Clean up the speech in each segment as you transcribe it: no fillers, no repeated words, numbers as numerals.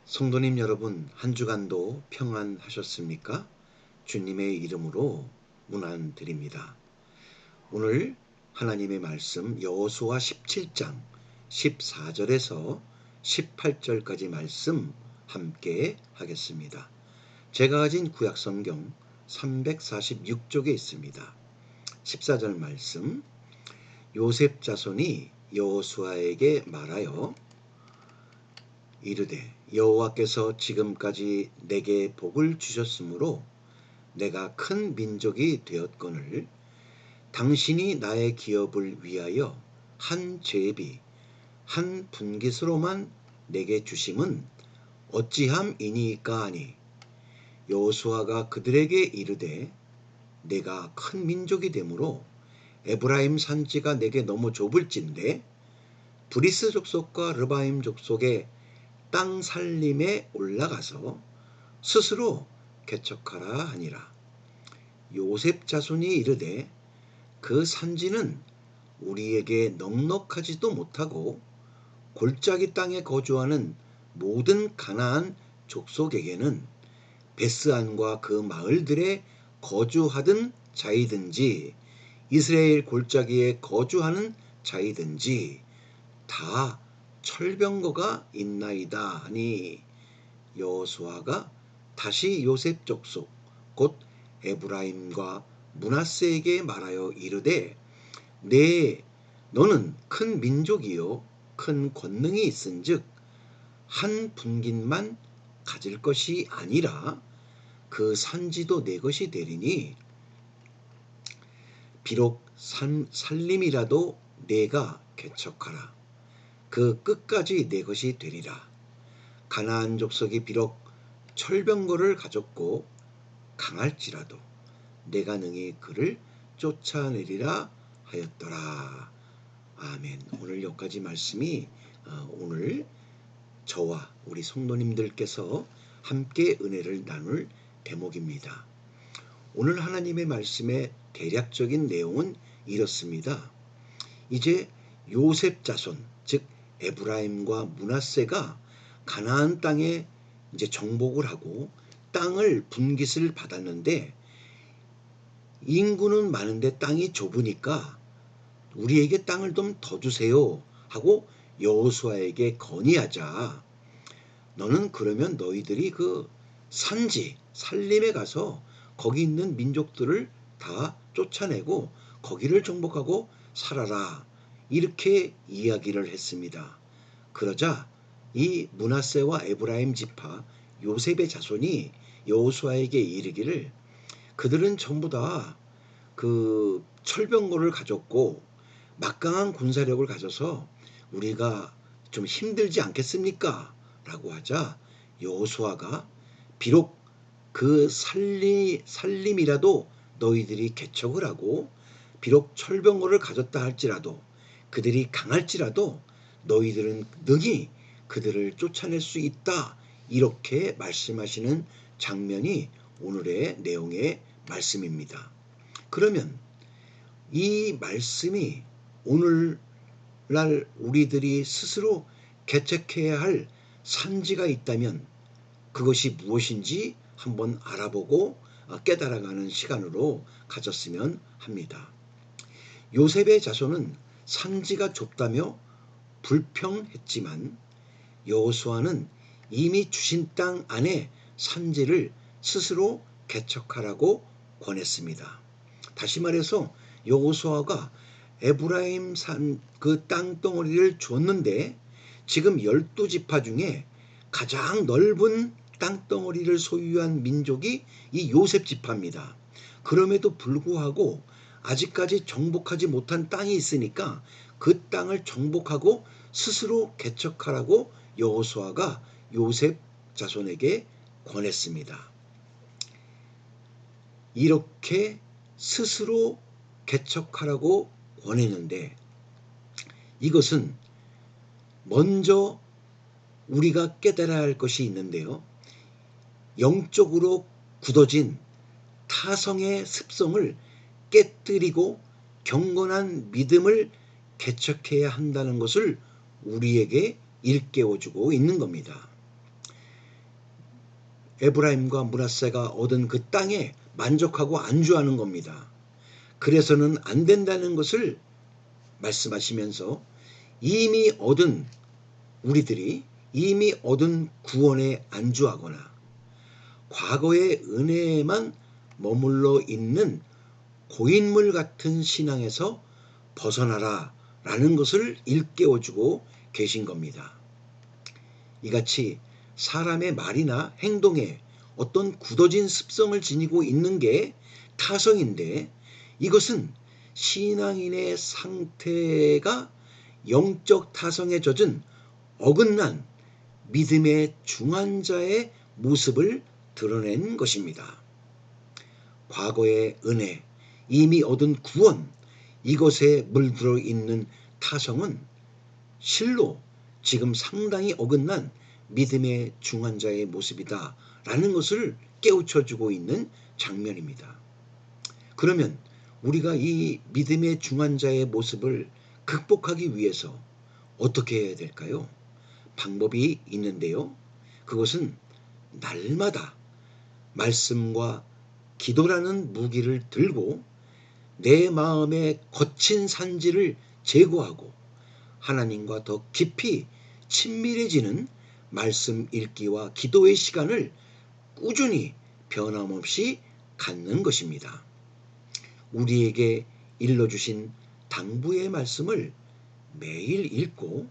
성도님 여러분, 한 주간도 평안하셨습니까? 주님의 이름으로 문안드립니다. 오늘 하나님의 말씀 여호수아 17장 14절에서 18절까지 말씀 함께 하겠습니다. 제가 가진 구약성경 346쪽에 있습니다. 14절 말씀, 요셉 자손이 여호수아에게 말하여 이르되 여호와께서 지금까지 내게 복을 주셨으므로 내가 큰 민족이 되었거늘 당신이 나의 기업을 위하여 한 제비 한 분깃으로만 내게 주심은 어찌함이니까 하니 여호수아가 그들에게 이르되 내가 큰 민족이 되므로 에브라임 산지가 내게 너무 좁을진데 브리스 족속과 르바임 족속의 땅 살림에 올라가서 스스로 개척하라 하니라. 요셉 자손이 이르되 그 산지는 우리에게 넉넉하지도 못하고 골짜기 땅에 거주하는 모든 가나안 족속에게는 베스안과 그 마을들에 거주하던 자이든지 이스라엘 골짜기에 거주하는 자이든지 다 철병거가 있나이다 하니 여호수아가 다시 요셉 족속 곧 에브라임과 므낫세에게 말하여 이르되 네 너는 큰 민족이요 큰 권능이 있은즉 한 분깃만 가질 것이 아니라 그 산지도 내 것이 되리니 비록 살림이라도 내가 개척하라. 그 끝까지 내 것이 되리라. 가나안 족속이 비록 철병거를 가졌고 강할지라도 내가 능히 그를 쫓아내리라 하였더라. 아멘. 오늘 여기까지 말씀이 오늘 저와 우리 성도님들께서 함께 은혜를 나눌 대목입니다. 오늘 하나님의 말씀의 대략적인 내용은 이렇습니다. 이제 요셉 자손 즉 에브라임과 므낫세가 가나안 땅에 이제 정복을 하고 땅을 분깃을 받았는데 인구는 많은데 땅이 좁으니까 우리에게 땅을 좀 더 주세요 하고 여호수아에게 건의하자. 너는 그러면 너희들이 그 산지 살림에 가서 거기 있는 민족들을 다 쫓아내고 거기를 정복하고 살아라. 이렇게 이야기를 했습니다. 그러자 이 므낫세와 에브라임 지파 요셉의 자손이 여호수아에게 이르기를 그들은 전부 다 그 철병거를 가졌고 막강한 군사력을 가져서 우리가 좀 힘들지 않겠습니까? 라고 하자 여호수아가 비록 그 살림이라도 너희들이 개척을 하고 비록 철병거를 가졌다 할지라도 그들이 강할지라도 너희들은 능히 그들을 쫓아낼 수 있다. 이렇게 말씀하시는 장면이 오늘의 내용의 말씀입니다. 그러면 이 말씀이 오늘날 우리들이 스스로 개척해야 할 산지가 있다면 그것이 무엇인지 한번 알아보고 깨달아가는 시간으로 가졌으면 합니다. 요셉의 자손은 산지가 좁다며 불평했지만 여호수아는 이미 주신 땅 안에 산지를 스스로 개척하라고 권했습니다. 다시 말해서 여호수아가 에브라임 산 그 땅덩어리를 줬는데 지금 12지파 중에 가장 넓은 땅덩어리를 소유한 민족이 이 요셉 지파입니다. 그럼에도 불구하고 아직까지 정복하지 못한 땅이 있으니까 그 땅을 정복하고 스스로 개척하라고 여호수아가 요셉 자손에게 권했습니다. 이렇게 스스로 개척하라고 권했는데 이것은 먼저 우리가 깨달아야 할 것이 있는데요. 영적으로 굳어진 타성의 습성을 깨뜨리고 경건한 믿음을 개척해야 한다는 것을 우리에게 일깨워주고 있는 겁니다. 에브라임과 므낫세가 얻은 그 땅에 만족하고 안주하는 겁니다. 그래서는 안 된다는 것을 말씀하시면서 우리들이 이미 얻은 구원에 안주하거나 과거의 은혜에만 머물러 있는 고인물 같은 신앙에서 벗어나라 라는 것을 일깨워주고 계신 겁니다. 이같이 사람의 말이나 행동에 어떤 굳어진 습성을 지니고 있는 게 타성인데, 이것은 신앙인의 상태가 영적 타성에 젖은 어긋난 믿음의 중환자의 모습을 드러낸 것입니다. 과거의 은혜, 이미 얻은 구원, 이것에 물들어 있는 타성은 실로 지금 상당히 어긋난 믿음의 중환자의 모습이다 라는 것을 깨우쳐주고 있는 장면입니다. 그러면 우리가 이 믿음의 중환자의 모습을 극복하기 위해서 어떻게 해야 될까요? 방법이 있는데요. 그것은 날마다 말씀과 기도라는 무기를 들고 내 마음의 거친 산지를 제거하고 하나님과 더 깊이 친밀해지는 말씀 읽기와 기도의 시간을 꾸준히 변함없이 갖는 것입니다. 우리에게 일러주신 당부의 말씀을 매일 읽고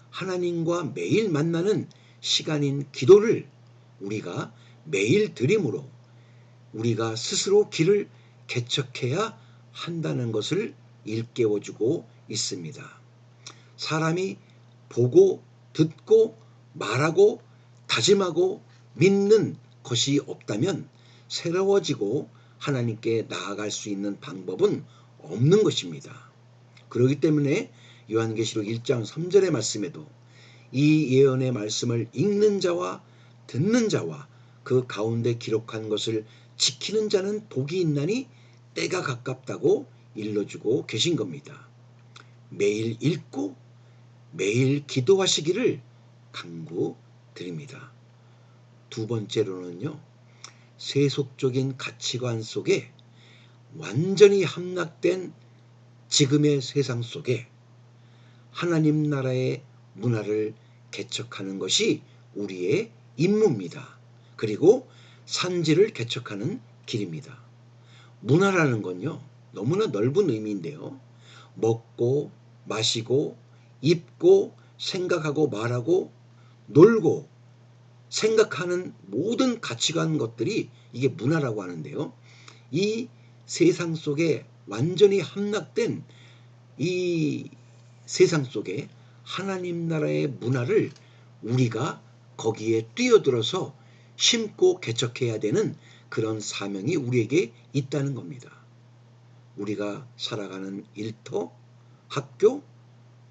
하나님과 매일 만나는 시간인 기도를 우리가 매일 드림으로 우리가 스스로 길을 개척해야 한다는 것을 일깨워주고 있습니다. 사람이 보고 듣고 말하고 다짐하고 믿는 것이 없다면 새로워지고 하나님께 나아갈 수 있는 방법은 없는 것입니다. 그렇기 때문에 요한계시록 1장 3절의 말씀에도 이 예언의 말씀을 읽는 자와 듣는 자와 그 가운데 기록한 것을 지키는 자는 복이 있나니 때가 가깝다고 일러주고 계신 겁니다. 매일 읽고 매일 기도하시기를 강구드립니다. 두 번째로는요, 세속적인 가치관 속에 완전히 함락된 지금의 세상 속에 하나님 나라의 문화를 개척하는 것이 우리의 임무입니다. 그리고 산지를 개척하는 길입니다. 문화라는 건요, 너무나 넓은 의미인데요. 먹고 마시고 입고 생각하고 말하고 놀고 생각하는 모든 가치관 것들이 이게 문화라고 하는데요. 이 세상 속에 완전히 함락된 이 세상 속에 하나님 나라의 문화를 우리가 거기에 뛰어들어서 심고 개척해야 되는 그런 사명이 우리에게 있다는 겁니다. 우리가 살아가는 일터, 학교,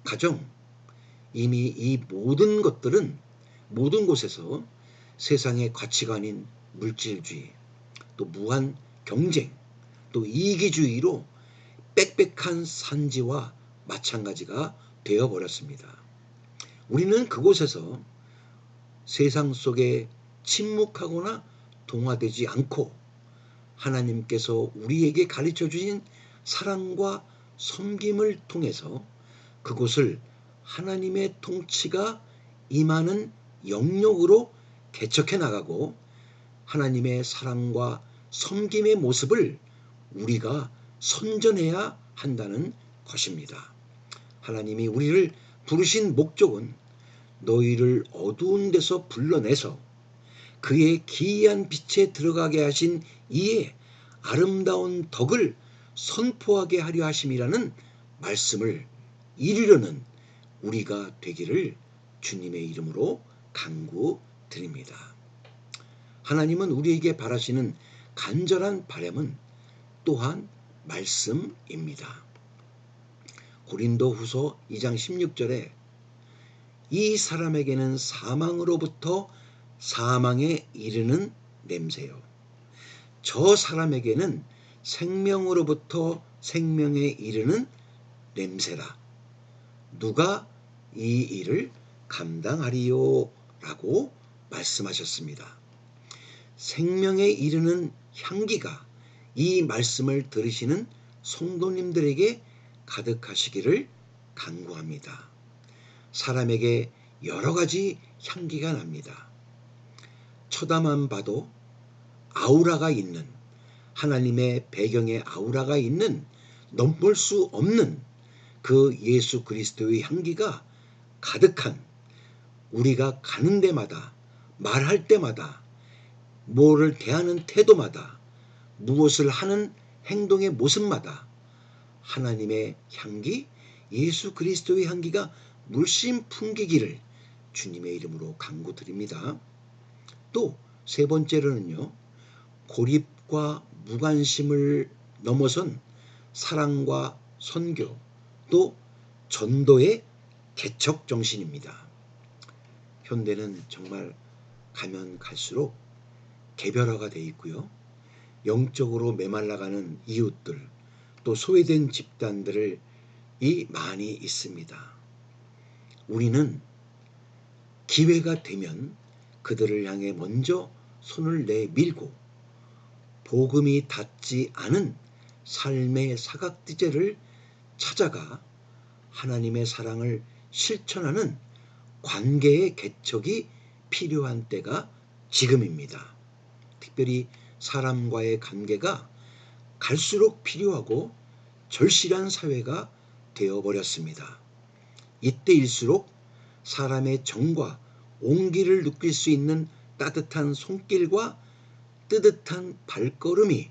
가정, 이미 이 모든 것들은 모든 곳에서 세상의 가치관인 물질주의, 또 무한 경쟁, 또 이기주의로 빽빽한 산지와 마찬가지가 되어버렸습니다. 우리는 그곳에서 세상 속에 침묵하거나 동화되지 않고 하나님께서 우리에게 가르쳐 주신 사랑과 섬김을 통해서 그곳을 하나님의 통치가 임하는 영역으로 개척해 나가고 하나님의 사랑과 섬김의 모습을 우리가 선전해야 한다는 것입니다. 하나님이 우리를 부르신 목적은 너희를 어두운 데서 불러내서 그의 기이한 빛에 들어가게 하신 이의 아름다운 덕을 선포하게 하려 하심이라는 말씀을 이루려는 우리가 되기를 주님의 이름으로 간구드립니다. 하나님은 우리에게 바라시는 간절한 바람은 또한 말씀입니다. 고린도후서 2장 16절에 이 사람에게는 사망으로부터 사망에 이르는 냄새요, 저 사람에게는 생명으로부터 생명에 이르는 냄새라. 누가 이 일을 감당하리요? 라고 말씀하셨습니다. 생명에 이르는 향기가 이 말씀을 들으시는 성도님들에게 가득하시기를 간구합니다. 사람에게 여러 가지 향기가 납니다. 쳐다만 봐도 아우라가 있는, 하나님의 배경에 아우라가 있는, 넘볼 수 없는 그 예수 그리스도의 향기가 가득한, 우리가 가는 데마다, 말할 때마다, 뭐를 대하는 태도마다, 무엇을 하는 행동의 모습마다 하나님의 향기, 예수 그리스도의 향기가 물씬 풍기기를 주님의 이름으로 간구드립니다. 또 세 번째로는요, 고립과 무관심을 넘어선 사랑과 선교, 또 전도의 개척 정신입니다. 현대는 정말 가면 갈수록 개별화가 돼 있고요. 영적으로 메말라가는 이웃들, 또 소외된 집단들이 많이 있습니다. 우리는 기회가 되면 그들을 향해 먼저 손을 내밀고 복음이 닿지 않은 삶의 사각지대를 찾아가 하나님의 사랑을 실천하는 관계의 개척이 필요한 때가 지금입니다. 특별히 사람과의 관계가 갈수록 필요하고 절실한 사회가 되어버렸습니다. 이때일수록 사람의 정과 온기를 느낄 수 있는 따뜻한 손길과 뜨뜻한 발걸음이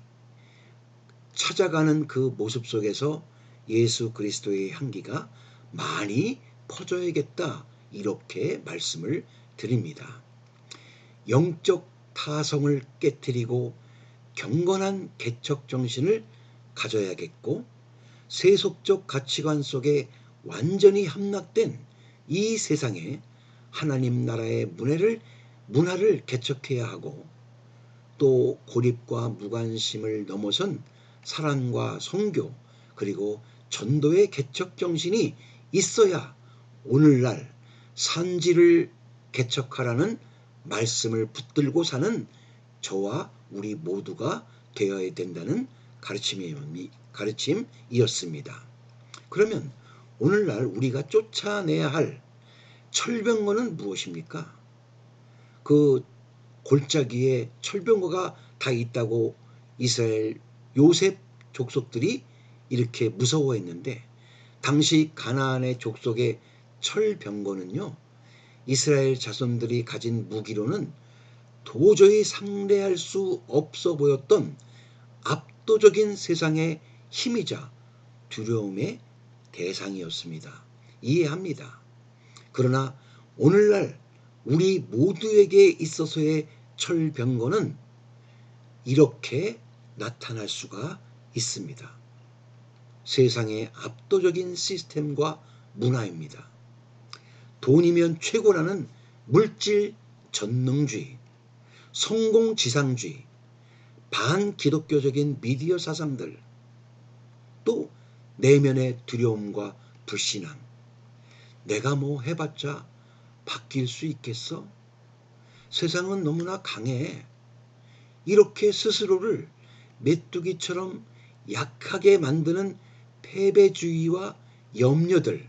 찾아가는 그 모습 속에서 예수 그리스도의 향기가 많이 퍼져야겠다, 이렇게 말씀을 드립니다. 영적 타성을 깨트리고 경건한 개척 정신을 가져야겠고, 세속적 가치관 속에 완전히 함락된 이 세상에 하나님 나라의 문화를 개척해야 하고, 또 고립과 무관심을 넘어선 사랑과 선교, 그리고 전도의 개척 정신이 있어야 오늘날 산지를 개척하라는 말씀을 붙들고 사는 저와 우리 모두가 되어야 된다는 가르침이었습니다. 그러면 오늘날 우리가 쫓아내야 할 철병거는 무엇입니까? 그 골짜기에 철병거가 다 있다고 이스라엘 요셉 족속들이 이렇게 무서워했는데, 당시 가나안의 족속의 철병거는요, 이스라엘 자손들이 가진 무기로는 도저히 상대할 수 없어 보였던 압도적인 세상의 힘이자 두려움의 대상이었습니다. 이해합니다. 그러나 오늘날 우리 모두에게 있어서의 철병거는 이렇게 나타날 수가 있습니다. 세상의 압도적인 시스템과 문화입니다. 돈이면 최고라는 물질 전능주의, 성공지상주의, 반기독교적인 미디어 사상들, 또 내면의 두려움과 불신앙, 내가 뭐 해봤자 바뀔 수 있겠어? 세상은 너무나 강해. 이렇게 스스로를 메뚜기처럼 약하게 만드는 패배주의와 염려들,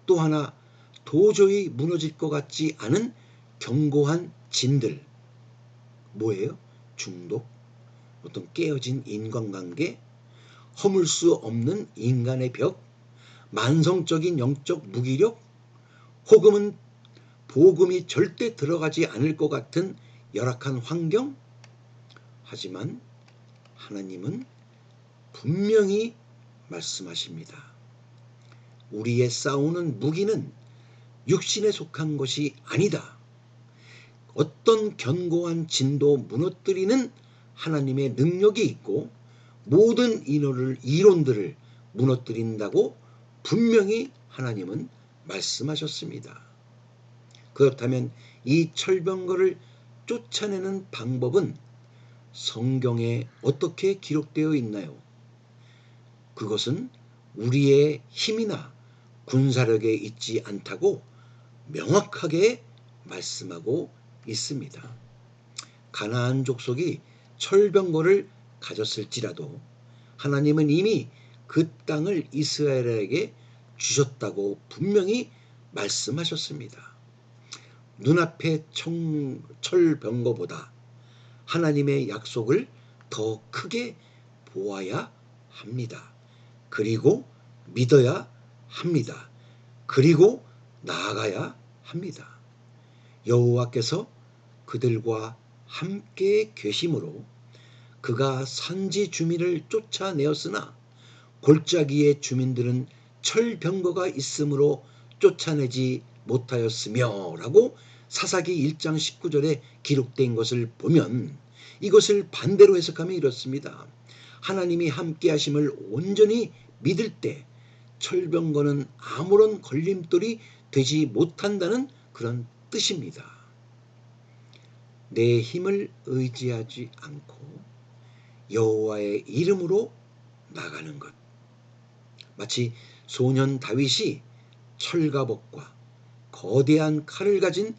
또 하나 도저히 무너질 것 같지 않은 견고한 진들, 뭐예요? 중독, 어떤 깨어진 인간관계, 허물 수 없는 인간의 벽, 만성적인 영적 무기력, 혹은 복음이 절대 들어가지 않을 것 같은 열악한 환경. 하지만 하나님은 분명히 말씀하십니다. 우리의 싸우는 무기는 육신에 속한 것이 아니다. 어떤 견고한 진도 무너뜨리는 하나님의 능력이 있고, 모든 이론들을 무너뜨린다고 분명히 하나님은 말씀하셨습니다. 그렇다면 이 철병거를 쫓아내는 방법은 성경에 어떻게 기록되어 있나요? 그것은 우리의 힘이나 군사력에 있지 않다고 명확하게 말씀하고 있습니다. 가나안 족속이 철병거를 가졌을지라도 하나님은 이미 그 땅을 이스라엘에게 주셨다고 분명히 말씀하셨습니다. 눈앞의 철병거보다 하나님의 약속을 더 크게 보아야 합니다. 그리고 믿어야 합니다. 그리고 나아가야 합니다. 여호와께서 그들과 함께 계심으로 그가 산지 주민을 쫓아내었으나 골짜기의 주민들은 철병거가 있으므로 쫓아내지 못하였으며 라고 사사기 1장 19절에 기록된 것을 보면 이것을 반대로 해석하면 이렇습니다. 하나님이 함께 하심을 온전히 믿을 때 철병거는 아무런 걸림돌이 되지 못한다는 그런 뜻입니다. 내 힘을 의지하지 않고 여호와의 이름으로 나가는 것. 마치 소년 다윗이 철갑옷과 거대한 칼을 가진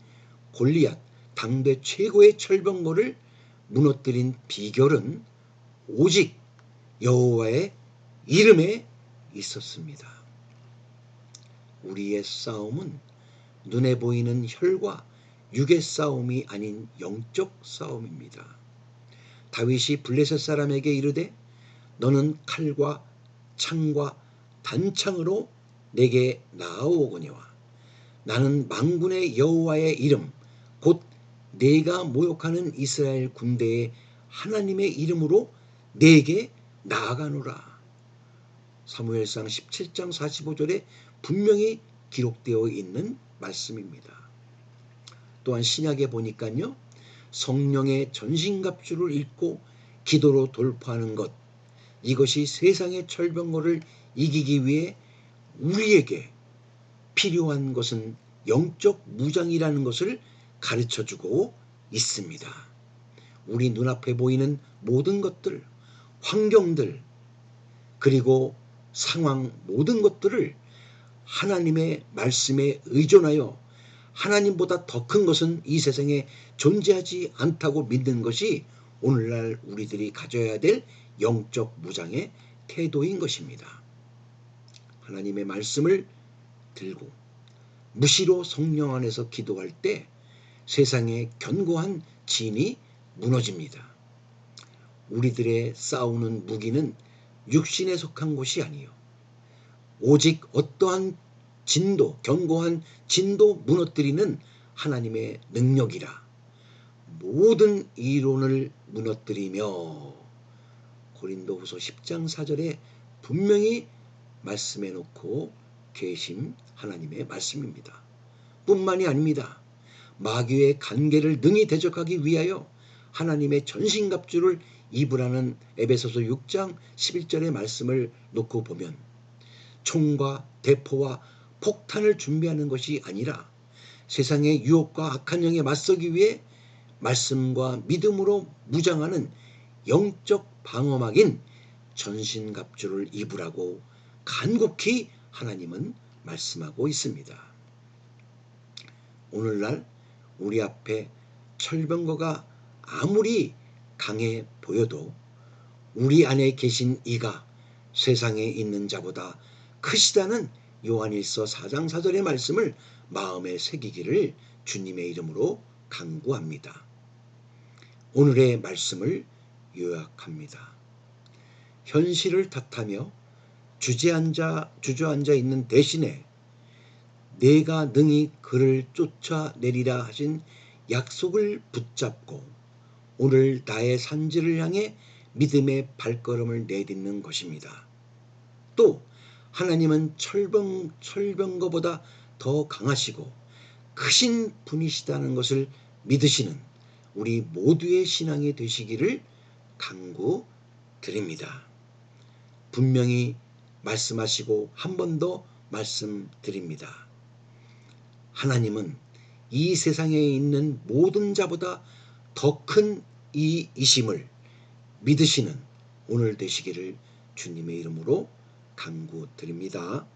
골리앗 당대 최고의 철병거를 무너뜨린 비결은 오직 여호와의 이름에 있었습니다. 우리의 싸움은 눈에 보이는 혈과 육의 싸움이 아닌 영적 싸움입니다. 다윗이 블레셋 사람에게 이르되 너는 칼과 창과 단창으로 내게 나아오거니와 나는 만군의 여호와의 이름 곧 내가 모욕하는 이스라엘 군대의 하나님의 이름으로 내게 나아가노라. 사무엘상 17장 45절에 분명히 기록되어 있는 말씀입니다. 또한 신약에 보니까요. 성령의 전신갑주를 입고 기도로 돌파하는 것, 이것이 세상의 철병거를 이기기 위해 우리에게 필요한 것은 영적 무장이라는 것을 가르쳐주고 있습니다. 우리 눈앞에 보이는 모든 것들, 환경들, 그리고 상황 모든 것들을 하나님의 말씀에 의존하여 하나님보다 더 큰 것은 이 세상에 존재하지 않다고 믿는 것이 오늘날 우리들이 가져야 될 영적 무장의 태도인 것입니다. 하나님의 말씀을 들고 무시로 성령 안에서 기도할 때 세상의 견고한 진이 무너집니다. 우리들의 싸우는 무기는 육신에 속한 것이 아니요 오직 어떠한 진도, 견고한 진도 무너뜨리는 하나님의 능력이라. 모든 이론을 무너뜨리며 고린도후서 10장 4절에 분명히 말씀해 놓고 계신 하나님의 말씀입니다. 뿐만이 아닙니다. 마귀의 간계를 능히 대적하기 위하여 하나님의 전신갑주를 입으라는 에베소서 6장 11절의 말씀을 놓고 보면 총과 대포와 폭탄을 준비하는 것이 아니라 세상의 유혹과 악한 영에 맞서기 위해 말씀과 믿음으로 무장하는 영적 방어막인 전신갑주를 입으라고 간곡히 하나님은 말씀하고 있습니다. 오늘날 우리 앞에 철병거가 아무리 강해 보여도 우리 안에 계신 이가 세상에 있는 자보다 크시다는 요한일서 4장 4절의 말씀을 마음에 새기기를 주님의 이름으로 간구합니다. 오늘의 말씀을 요약합니다. 현실을 탓하며 주저앉아 있는 대신에 내가 능히 그를 쫓아내리라 하신 약속을 붙잡고 오늘 나의 산지를 향해 믿음의 발걸음을 내딛는 것입니다. 또 하나님은 철병거보다 더 강하시고 크신 분이시다는 것을 믿으시는 우리 모두의 신앙이 되시기를 간구드립니다. 분명히 말씀하시고 한 번 더 말씀드립니다. 하나님은 이 세상에 있는 모든 자보다 더 큰 이이심을 믿으시는 오늘 되시기를 주님의 이름으로 간구드립니다.